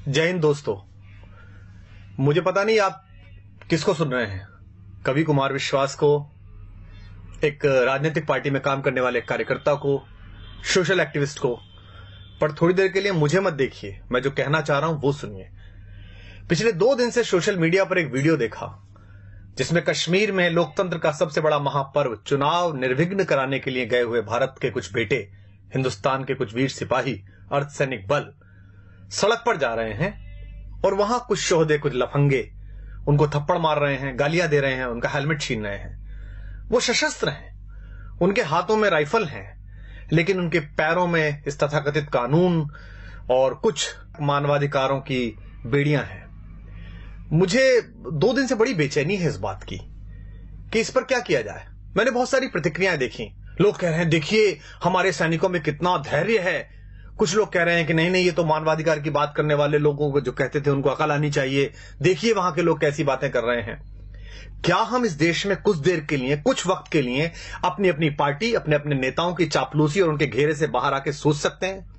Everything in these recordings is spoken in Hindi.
जय हिंद दोस्तों। मुझे पता नहीं आप किसको सुन रहे हैं, कवि कुमार विश्वास को, एक राजनीतिक पार्टी में काम करने वाले कार्यकर्ता को, सोशल एक्टिविस्ट को, पर थोड़ी देर के लिए मुझे मत देखिए। मैं जो कहना चाह रहा हूं वो सुनिए। पिछले 2 दिन से सोशल मीडिया पर एक वीडियो देखा जिसमें कश्मीर में लोकतंत्र का सबसे बड़ा महापर्व चुनाव निर्विघ्न कराने के लिए गए हुए भारत के कुछ बेटे, हिंदुस्तान के कुछ वीर सिपाही, अर्धसैनिक बल सड़क पर जा रहे हैं और वहां कुछ शोहदे, कुछ लफंगे उनको थप्पड़ मार रहे हैं, गालियां दे रहे हैं, उनका हेलमेट छीन रहे हैं। वो सशस्त्र हैं, उनके हाथों में राइफल हैं, लेकिन उनके पैरों में इस तथाकथित कानून और कुछ मानवाधिकारों की बेड़ियां हैं। मुझे 2 दिन से बड़ी बेचैनी है इस बात की कि इस पर क्या किया जाए। मैंने बहुत सारी प्रतिक्रियाएं देखी। लोग कह रहे हैं देखिए हमारे सैनिकों में कितना धैर्य है। कुछ लोग कह रहे हैं कि नहीं ये तो मानवाधिकार की बात करने वाले लोगों को जो कहते थे उनको अकल आनी चाहिए। देखिए वहां के लोग कैसी बातें कर रहे हैं। क्या हम इस देश में कुछ देर के लिए, कुछ वक्त के लिए अपनी अपनी पार्टी, अपने अपने नेताओं की चापलूसी और उनके घेरे से बाहर आके सोच सकते हैं?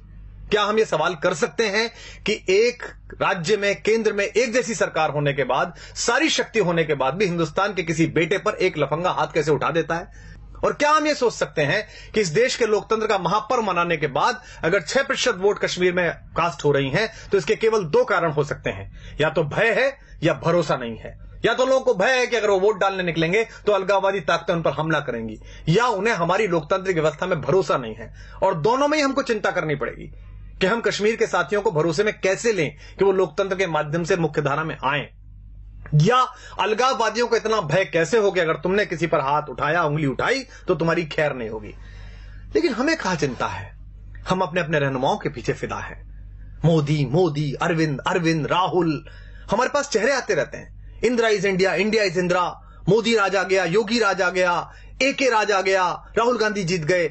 क्या हम ये सवाल कर सकते हैं कि एक राज्य में, केंद्र में एक जैसी सरकार होने के बाद, सारी शक्ति होने के बाद भी हिंदुस्तान के किसी बेटे पर एक लफंगा हाथ कैसे उठा देता है? और क्या हम ये सोच सकते हैं कि इस देश के लोकतंत्र का महापर्व मनाने के बाद अगर 6% वोट कश्मीर में कास्ट हो रही हैं तो इसके केवल 2 कारण हो सकते हैं, या तो भय है या भरोसा नहीं है। या तो लोगों को भय है कि अगर वो वोट डालने निकलेंगे तो अलगाववादी ताकतें उन पर हमला करेंगी, या उन्हें हमारी लोकतांत्रिक व्यवस्था में भरोसा नहीं है। और दोनों में ही हमको चिंता करनी पड़ेगी कि हम कश्मीर के साथियों को भरोसे में कैसे लें कि वो लोकतंत्र के माध्यम से मुख्यधारा में आए, या अलगाववादियों को इतना भय कैसे हो कि अगर तुमने किसी पर हाथ उठाया, उंगली उठाई तो तुम्हारी खैर नहीं होगी। लेकिन हमें कहां चिंता है, हम अपने अपने रहनुमाओं के पीछे फिदा हैं। मोदी मोदी, अरविंद अरविंद, राहुल, हमारे पास चेहरे आते रहते हैं। Indira is India, India is Indira, Modi राज आ गया, योगी राज आ गया, एके राज आ गया, राहुल गांधी जीत गए।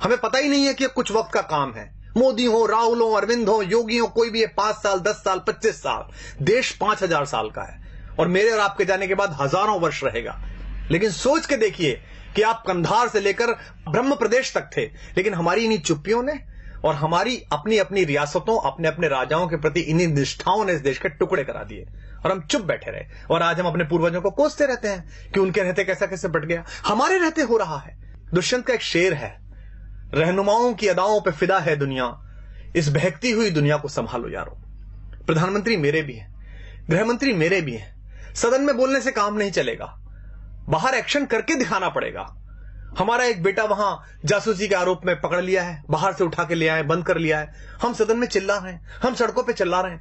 हमें पता ही नहीं है कि कुछ वक्त का काम है। मोदी हो, राहुल हो, अरविंद हो, योगी हो, कोई भी है, 5 साल, 10 साल, 25 साल, देश 5000 साल का है और मेरे और आपके जाने के बाद हजारों वर्ष रहेगा। लेकिन सोच के देखिए कि आप कंधार से लेकर ब्रह्म प्रदेश तक थे, लेकिन हमारी इन्हीं चुप्पियों ने और हमारी अपनी अपनी रियासतों, अपने अपने राजाओं के प्रति इन्हीं निष्ठाओं ने इस देश के टुकड़े करा दिए और हम चुप बैठे रहे। और आज हम अपने पूर्वजों को कोसते रहते हैं कि उनके रहते कैसा कैसे बट गया, हमारे रहते हो रहा है। दुष्यंत का एक शेर है, रहनुमाओं की अदाओं पे फिदा है दुनिया, इस बहकती हुई दुनिया को संभालो यारो। प्रधानमंत्री मेरे भी हैं, गृहमंत्री मेरे भी हैं। सदन में बोलने से काम नहीं चलेगा, बाहर एक्शन करके दिखाना पड़ेगा। हमारा एक बेटा वहां जासूसी के आरोप में पकड़ लिया है, बाहर से उठा के ले आए, बंद कर लिया है। हम सदन में चिल्ला रहे हैं, हम सड़कों पे चिल्ला रहे हैं।